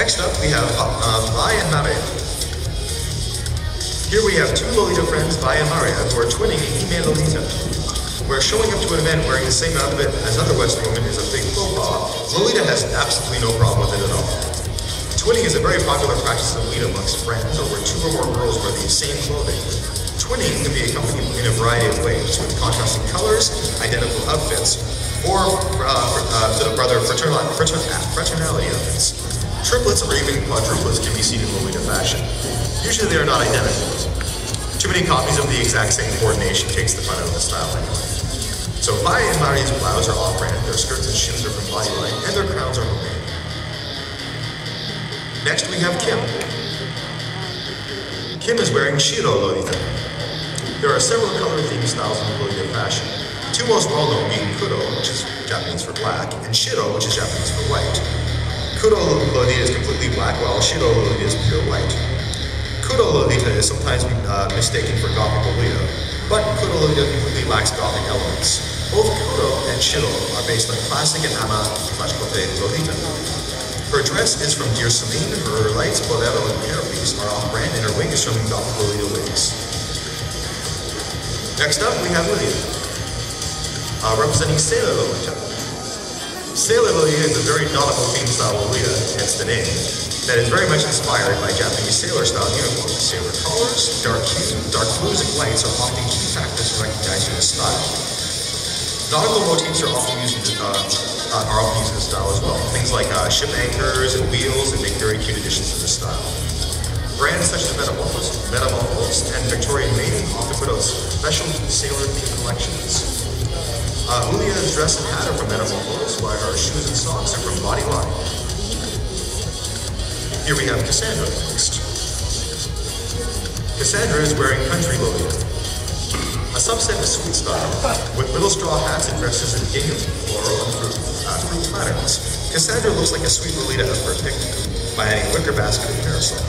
Next up, we have Mai and Maria. Here we have two Lolita friends, Mai and Maria, who are twinning Hime and Lolita. Where showing up to an event wearing the same outfit as other Western women is a big faux pas, Lolita has absolutely no problem with it at all. Twinning is a very popular practice of Lolita amongst friends, or where two or more girls wear the same clothing. Twinning can be accompanied in a variety of ways, with contrasting colors, identical outfits, or fraternality outfits. Triplets or even quadruplets can be seen in Lolita fashion. Usually they are not identical. Too many copies of the exact same coordination takes the fun out of the style anyway. So Mai and Mari's blouse are off-brand, their skirts and shoes are from Bodyline, and their crowns are homemade. Next we have Kim. Kim is wearing Shiro Lolita. There are several color-themed styles in Lolita fashion. Two most well-known being Kuro, which is Japanese for black, and Shiro, which is Japanese for white. Kuro Lolita is completely black, while Shiro Lolita is pure white. Kuro Lolita is sometimes mistaken for Gothic Lolita, but Kuro Lolita completely lacks Gothic elements. Both Kuro and Shiro are based on classic and Ama/Kote Lolita. Her dress is from Dear Celine, her lights, bolero, and hairpiece are off-brand, and her wig is from Gothic Lolita wigs. Next up, we have Lydia, representing Sailor Lolita. Sailor Lolita is a very nautical theme style Lolita, hence the name, that is very much inspired by Japanese sailor-style uniforms. Sailor colors, dark blues, and whites are often key factors in recognizing the style. Nautical motifs are often used in this style as well. Things like ship anchors and wheels and make very cute additions to the style. Brands such as Metamorphose and Victorian Maiden often put out special sailor-themed collections. Julia's dress and hat are from Metamorphose, while her shoes and socks are from Bodyline. Here we have Cassandra next. Cassandra is wearing Country Lolita, a subset of sweet style, with little straw hats and dresses in gingham, floral, and fruit patterns. Cassandra looks like a sweet Lolita out for a picnic by adding wicker basket and parasol.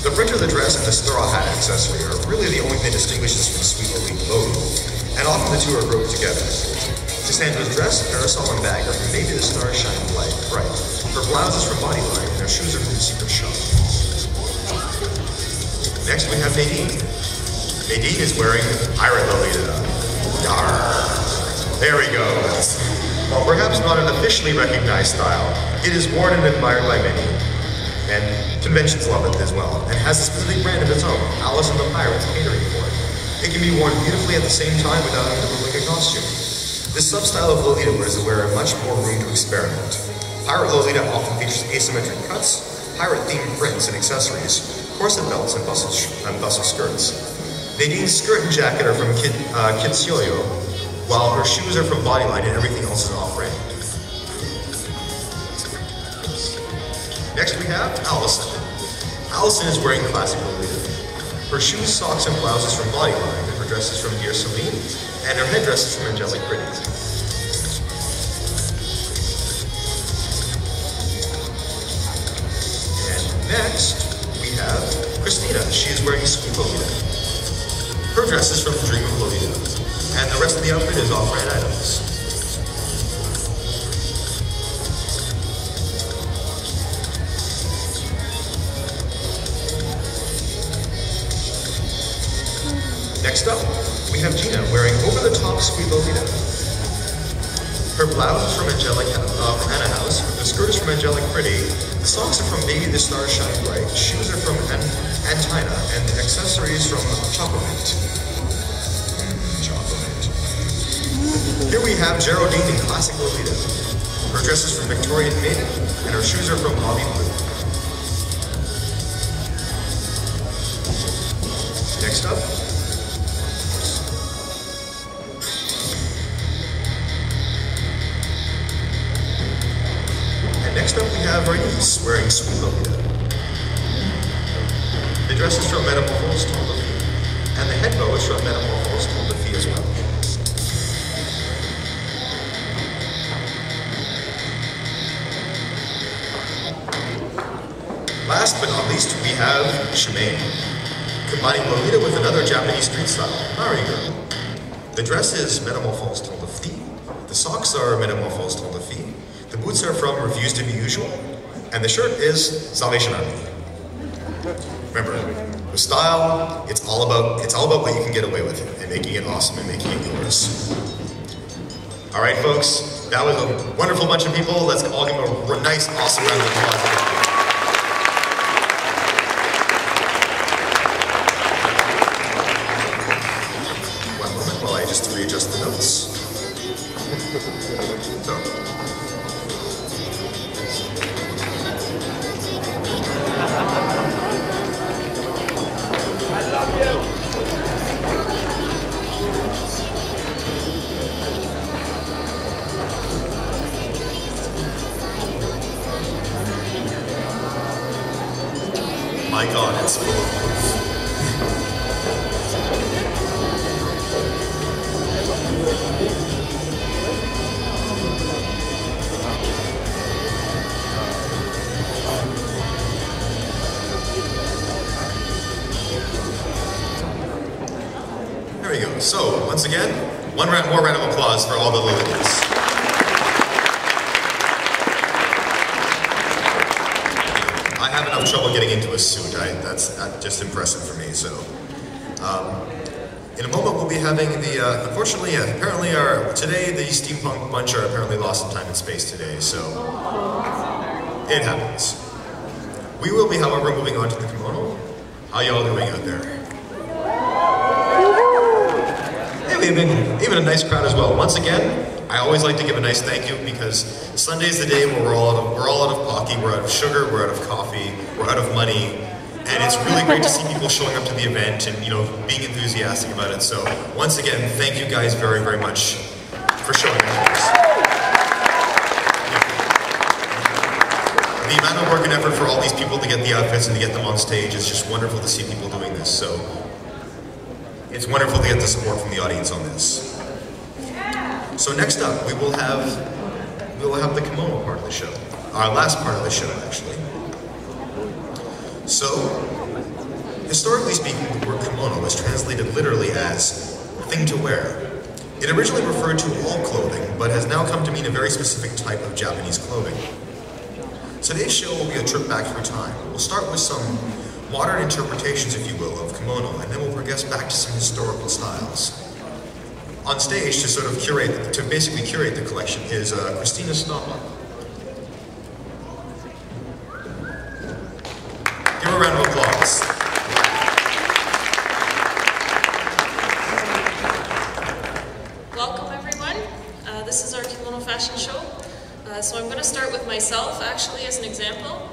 The print of the dress and the straw hat accessory are really the only thing that distinguishes from sweet Lolita logo, and often the two are grouped together. Cassandra's dress, parasol, and bag are from Maybe the Stars Shine Bright. Her blouse is from Bodyline, and her shoes are from Secret Shop. Next we have Nadine. Nadine is wearing Pirate Lolita. Yarr! There we go. While perhaps not an officially recognized style, it is worn and admired by many, and conventions love it as well, and has a specific brand of its own, Alice and the Pirates, catering for it. It can be worn beautifully at the same time without having to look like a costume. This sub-style of Lolita wears the wearer much more room to experiment. Pirate Lolita often features asymmetric cuts, pirate-themed prints and accessories, corset belts, and bustle skirts. Nadine's skirt and jacket are from Kitsuyo, while her shoes are from Bodyline and everything else is off-brand. Next we have Allison. Allison is wearing classic Lolita. Her shoes, socks, and blouses from Bodyline, and her dress is from Dear Celine, and her headdress is from Angelic Pretty. And next, we have Christina. She is wearing Sweet Lolita. Her dress is from Dream of Lolita, and the rest of the outfit is off-brand items. Next up, we have Gina wearing over-the-top Sweet Lolita. Her blouse is from Anna House, the skirt is from Angelic Pretty, the socks are from Maybe the Stars Shine Bright, shoes are from Antina, and accessories from Chocolate. Here we have Geraldine in classic Lolita. Her dress is from Victorian Maiden, and her shoes are from Bobby Blue. Next up, we have Bernice wearing Sweet Lolita. The dress is from Metamorphose Toile de Fille, and the head bow is from Metamorphose Toile de Fille as well. Last but not least, we have Shimei, combining Lolita with another Japanese street style, Mari Girl. The dress is Metamorphose Toile de Fille, the socks are Metamorphose Toile de Fille, the boots are from Reviews to Be Usual, And the shirt is Salvation Army. Remember, with style, it's all about what you can get away with and making it awesome and making it yours. All right, folks, that was a wonderful bunch of people. Let's all give them a nice, awesome round of applause. One moment while I just readjust the notes. My God, it's full of love. There we go. So, once again, one more round of applause for all the Liliths. I have enough trouble getting into a suit. That's just impressive for me. So, in a moment we'll be having the. Unfortunately, apparently, today the steampunk bunch are apparently lost in time and space today. So, it happens. We will be, however, moving on to the kimono. How y'all doing out there? Hey, we have even a nice crowd as well. Once again, I always like to give a nice thank you because Sunday's the day where we're all out of pocky, we're out of sugar, we're out of coffee, we're out of money, and it's really great to see people showing up to the event and being enthusiastic about it. So once again, thank you guys very, very much for showing up. The amount of work and effort for all these people to get the outfits and to get them on stage is just wonderful to see people doing this. So it's wonderful to get the support from the audience on this. So next up, we will have the kimono part of the show. Our last part of the show, actually. So, historically speaking, the word kimono is translated literally as thing to wear. It originally referred to all clothing, but has now come to mean a very specific type of Japanese clothing. Today's show will be a trip back through time. We'll start with some modern interpretations, if you will, of kimono, and then we'll progress back to some historical styles. On stage to basically curate the collection is Christina Snoppa. Give her a round of applause. Welcome everyone. This is our kimono fashion show. So I'm going to start with myself actually as an example.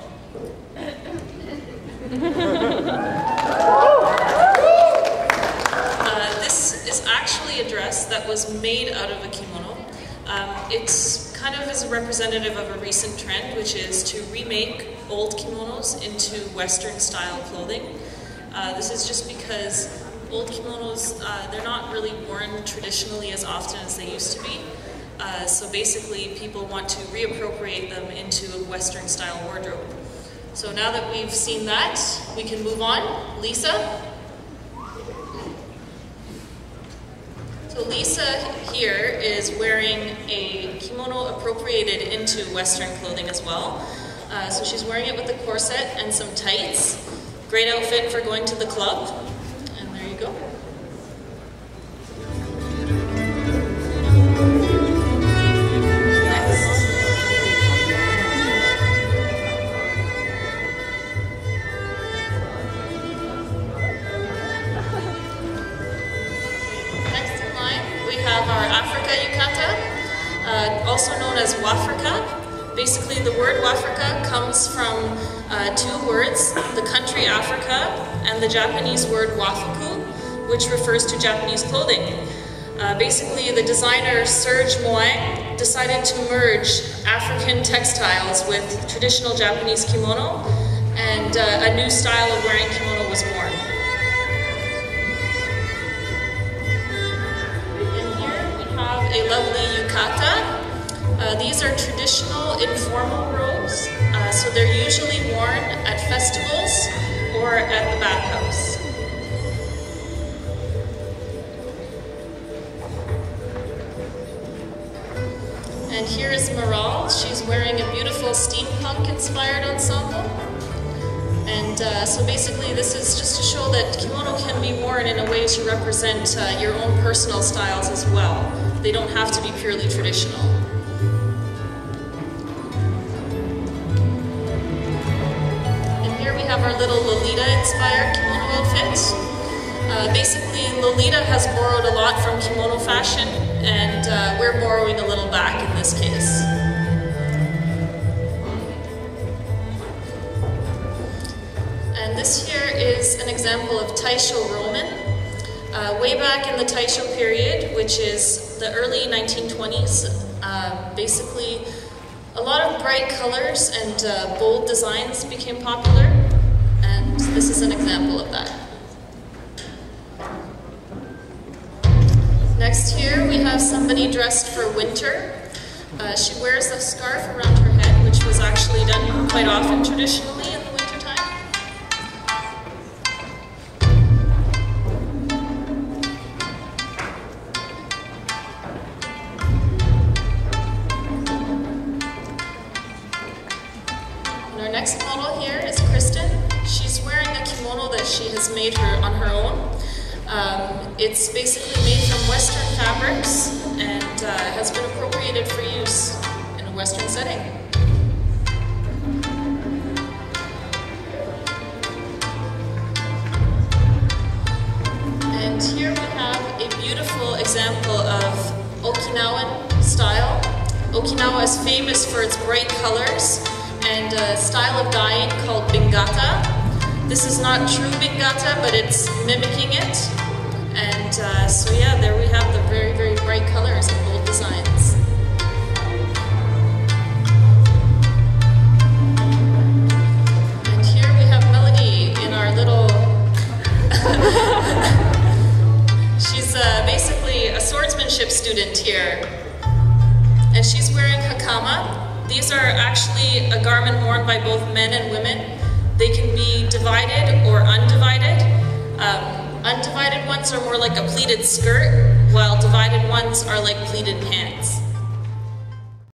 This is actually a dress that was made out of a kimono. It's kind of is a representative of a recent trend, which is to remake old kimonos into Western style clothing. This is just because old kimonos, they're not really worn traditionally as often as they used to be. So basically people want to reappropriate them into a Western style wardrobe. So now that we've seen that, we can move on. Lisa? So Lisa here is wearing a kimono appropriated into Western clothing as well. So she's wearing it with a corset and some tights. Great outfit for going to the club. And there you go. Also known as Wafrika. Basically, the word Wafrika comes from two words, the country Africa and the Japanese word wafuku, which refers to Japanese clothing. Basically, the designer Serge Moang decided to merge African textiles with traditional Japanese kimono, and a new style of wearing kimono was born. And here we have a lovely yukata. These are traditional informal robes, so they're usually worn at festivals or at the bathhouse. And here is Maral. She's wearing a beautiful steampunk-inspired ensemble. And so basically this is just to show that kimono can be worn in a way to represent your own personal styles as well. They don't have to be purely traditional. And here we have our little Lolita-inspired kimono outfit. Basically, Lolita has borrowed a lot from kimono fashion, and we're borrowing a little back in this case. And this here is an example of Taisho Roman. Way back in the Taisho period, which is the early 1920s, basically a lot of bright colors and bold designs became popular, and this is an example of that. Next here we have somebody dressed for winter. She wears a scarf around her head, which was actually done quite often traditionally in the winter time. And our next model here is Kristen. She's wearing a kimono that she has made on her own. It's basically made from Western fabrics and has been appropriated for use in a Western setting. And here we have a beautiful example of Okinawan style. Okinawa is famous for its bright colors and a style of dyeing called bingata. This is not true bingata, but it's mimicking it. And so yeah, there we have the very, very bright colors and bold designs. And here we have Melody in our little... She's basically a swordsmanship student here. And she's wearing hakama. These are actually a garment worn by both men and women. They can be divided or undivided. Undivided ones are more like a pleated skirt, while divided ones are like pleated pants.